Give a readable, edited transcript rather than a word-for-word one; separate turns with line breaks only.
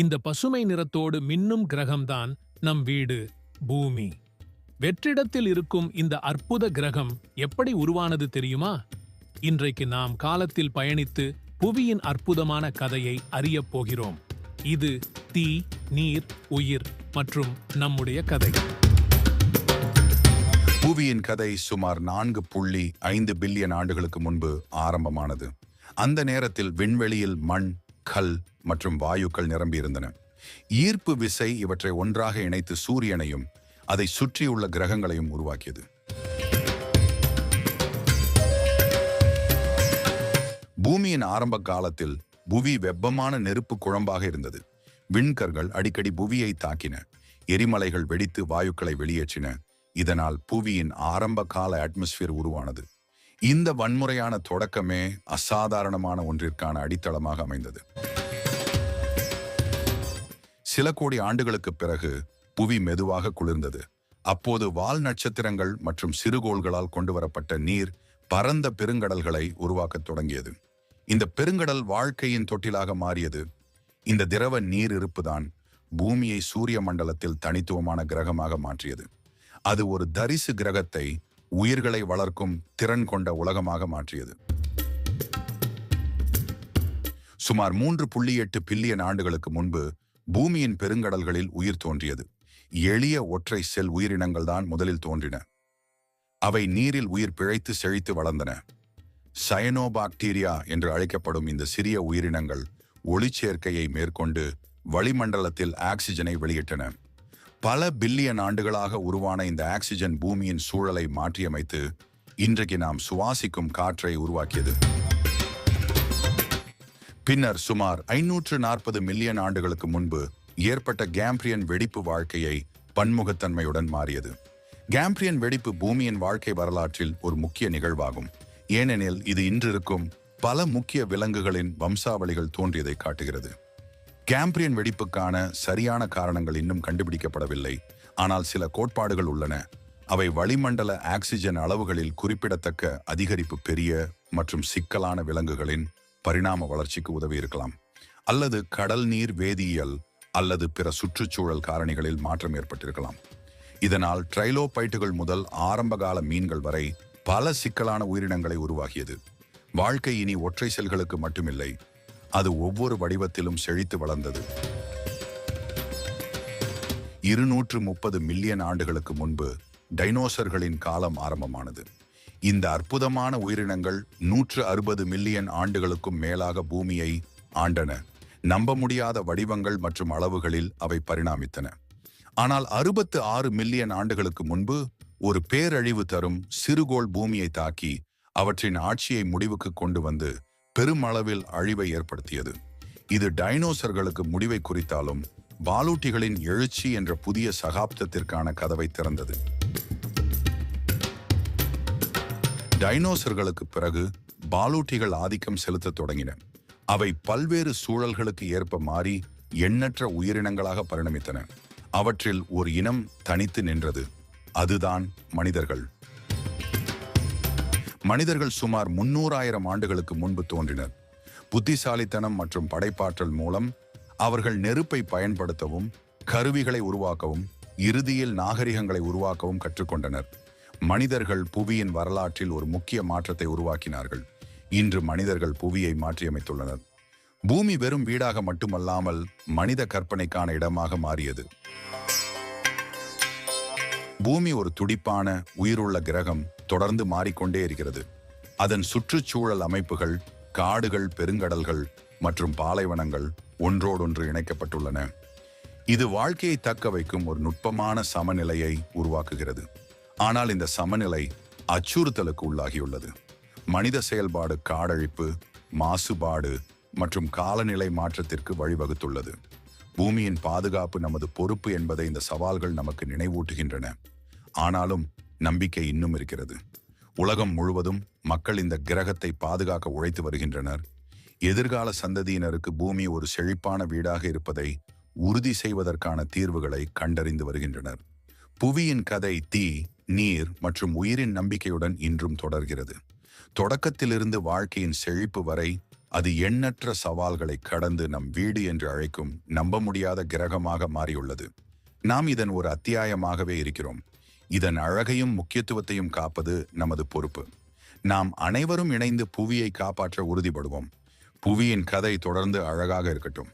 இந்த பசுமை நிறத்தோடு மின்னும் கிரகம்தான் நம் வீடு பூமி. வெற்றிடத்தில் இருக்கும் இந்த அற்புத கிரகம் எப்படி உருவானது தெரியுமா? இன்றைக்கு நாம் காலத்தில் பயணித்து புவியின் அற்புதமான கதையை அறியப் போகிறோம். இது தீ, நீர், உயிர் மற்றும் நம்முடைய கதை.
புவியின் கதை சுமார் 4.5 பில்லியன் ஆண்டுகளுக்கு முன்பு ஆரம்பமானது. அந்த நேரத்தில் விண்வெளியில் மண், கல் மற்றும் வாயுக்கள் நிரம்பியிருந்தன. ஈர்ப்பு விசை இவற்றை ஒன்றாக இணைத்து சூரியனையும் அதை சுற்றியுள்ள கிரகங்களையும் உருவாக்கியது. பூமியின் ஆரம்ப காலத்தில் புவி வெப்பமான நெருப்பு குழம்பாக இருந்தது. விண்கற்கள் அடிக்கடி புவியை தாக்கின. எரிமலைகள் வெடித்து வாயுக்களை வெளியேற்றின. இதனால் புவியின் ஆரம்ப கால அட்மாஸ்பியர் உருவானது. இந்த வன்முறையான தொடக்கமே அசாதாரணமான ஒன்றிற்கான அடித்தளமாக அமைந்தது. சில கோடி ஆண்டுகளுக்கு பிறகு புவி மெதுவாக குளிர்ந்தது. அப்போது வால் நட்சத்திரங்கள் மற்றும் சிறுகோள்களால் கொண்டு வரப்பட்ட நீர் பரந்த பெருங்கடல்களை உருவாக்கத் தொடங்கியது. இந்த பெருங்கடல் வாழ்க்கையின் தொட்டிலாக மாறியது. இந்த திரவ நீர் இருப்புதான் பூமியை சூரிய மண்டலத்தில் தனித்துவமான கிரகமாக மாற்றியது. அது ஒரு தரிசு கிரகத்தை உயிர்களை வளர்க்கும் திறன் கொண்ட உலகமாக மாற்றியது. சுமார் 3.8 பில்லியன் ஆண்டுகளுக்கு முன்பு பூமியின் பெருங்கடல்களில் உயிர் தோன்றியது. எளிய ஒற்றை செல் உயிரினங்கள் தான் முதலில் தோன்றின. அவை நீரில் உயிர் பிழைத்து செழித்து வளர்ந்தன. சயனோபாக்டீரியா என்று அழைக்கப்படும் இந்த சிறிய உயிரினங்கள் ஒளிச்சேர்க்கையை மேற்கொண்டு வளிமண்டலத்தில் ஆக்சிஜனை வெளியிட்டன. பல பில்லியன் ஆண்டுகளாக உருவான இந்த ஆக்சிஜன் பூமியின் சூழலை மாற்றியமைத்து இன்றைக்கு நாம் சுவாசிக்கும் காற்றை உருவாக்கியது. பின்னர் சுமார் 540 மில்லியன் ஆண்டுகளுக்கு முன்பு ஏற்பட்ட கேம்பிரியன் வெடிப்பு வாழ்க்கையை பன்முகத்தன்மையுடன் மாறியது. கேம்பிரியன் வெடிப்பு பூமியின் வாழ்க்கை வரலாற்றில் ஒரு முக்கிய நிகழ்வாகும். ஏனெனில் இது இன்றிருக்கும் பல முக்கிய விலங்குகளின் வம்சாவளிகள் தோன்றியதை காட்டுகிறது. கேம்பிரியன் வெடிப்புக்கான சரியான காரணங்கள் இன்னும் கண்டுபிடிக்கப்படவில்லை. ஆனால் சில கோட்பாடுகள் உள்ளன. அவை வளிமண்டல ஆக்சிஜன் அளவுகளில் குறிப்பிடத்தக்க அதிகரிப்பு, பெரிய மற்றும் சிக்கலான விலங்குகளின் பரிணாம வளர்ச்சிக்கு உதவி இருக்கலாம். அல்லது கடல் நீர் வேதியியல் அல்லது பிற சுற்றுச்சூழல் காரணிகளில் மாற்றம் ஏற்பட்டிருக்கலாம். இதனால் ட்ரைலோபைட்டுகள் முதல் ஆரம்பகால மீன்கள் வரை பல சிக்கலான உயிரினங்களை உருவாகியது. வாழ்க்கை இனி ஒற்றை செல்களுக்கு மட்டுமில்லை, அது ஒவ்வொரு வடிவத்திலும் செழித்து வளர்ந்தது. 230 மில்லியன் ஆண்டுகளுக்கு முன்பு டைனோசர்களின் காலம் ஆரம்பமானது. இந்த அற்புதமான உயிரினங்கள் 160 மில்லியன் ஆண்டுகளுக்கும் மேலாக பூமியை ஆண்டன. நம்ப முடியாத வடிவங்கள் மற்றும் அளவுகளில் அவை பரிணாமித்தன. ஆனால் 66 மில்லியன் ஆண்டுகளுக்கு முன்பு ஒரு பேரழிவு தரும் சிறுகோள் பூமியை தாக்கி அவற்றின் ஆட்சியை முடிவுக்கு கொண்டு வந்து பெருமளவில் அழிவை ஏற்படுத்தியது. இது டைனோசர்களுக்கு முடிவை குறித்தாலும் பாலூட்டிகளின் எழுச்சி என்ற புதிய சகாப்தத்திற்கான கதவை திறந்தது. டைனோசர்களுக்கு பிறகு பாலூட்டிகள் ஆதிக்கம் செலுத்த தொடங்கின. அவை பல்வேறு சூழல்களுக்கு ஏற்ப மாறி எண்ணற்ற உயிரினங்களாக பரிணமித்தன. அவற்றில் ஒரு இனம் தனித்து நின்றது. அதுதான் மனிதர்கள். மனிதர்கள் சுமார் 300,000 ஆண்டுகளுக்கு முன்பு தோன்றினர். புத்திசாலித்தனம் மற்றும் படைப்பாற்றல் மூலம் அவர்கள் நெருப்பை பயன்படுத்தவும், கருவிகளை உருவாக்கவும், இறுதியில் நாகரிகங்களை உருவாக்கவும் கற்றுக்கொண்டனர். மனிதர்கள் புவியின் வரலாற்றில் ஒரு முக்கிய மாற்றத்தை உருவாக்கினார்கள். இன்று மனிதர்கள் புவியை மாற்றியமைத்துள்ளனர். பூமி வெறும் வீடாக மட்டுமல்லாமல் மனித கற்பனைக்கான இடமாக மாறியது. பூமி ஒரு துடிப்பான, உயிருள்ள கிரகம், தொடர்ந்து மாறிக்கொண்டே இருக்கிறது. அதன் சுற்றுச்சூழல் அமைப்புகள், காடுகள், பெருங்கடல்கள் மற்றும் பாலைவனங்கள் ஒன்றோடொன்று இணைக்கப்பட்டுள்ளன. இது வாழ்க்கையை தக்க வைக்கும் ஒரு நுட்பமான சமநிலையை உருவாக்குகிறது. ஆனால் இந்த சமநிலை அச்சுறுத்தலுக்கு உள்ளாகியுள்ளது. மனித செயல்பாடு காடழிப்பு, மாசுபாடு மற்றும் காலநிலை மாற்றத்திற்கு வழிவகுத்துள்ளது. பூமியின் பாதுகாப்பு நமது பொறுப்பு என்பதை இந்த சவால்கள் நமக்கு நினைவூட்டுகின்றன. ஆனாலும் நம்பிக்கை இன்னும் இருக்கிறது. உலகம் முழுவதும் மக்கள் இந்த கிரகத்தை பாதுகாக்க உழைத்து வருகின்றனர். எதிர்கால சந்ததியினருக்கு பூமி ஒரு செழிப்பான வீடாக இருப்பதை உறுதி செய்வதற்கான தீர்வுகளை கண்டறிந்து வருகின்றனர். புவியின் கதை தீ, நீர் மற்றும் உயிரின் நம்பிக்கையுடன் இன்றும் தொடர்கிறது. தொடக்கத்திலிருந்து வாழ்க்கையின் செழிப்பு வரை அது எண்ணற்ற சவால்களை கடந்து நம் வீடு என்று அழைக்கும் நம்ப முடியாத கிரகமாக மாறியுள்ளது. நாம் இதன் ஒரு அத்தியாயமாகவே இருக்கிறோம். இதன் அழகையும் முக்கியத்துவத்தையும் காப்பது நமது பொறுப்பு. நாம் அனைவரும் இணைந்து புவியை காப்பாற்ற உறுதிப்படுவோம். புவியின் கதை தொடர்ந்து அழகாக இருக்கட்டும்.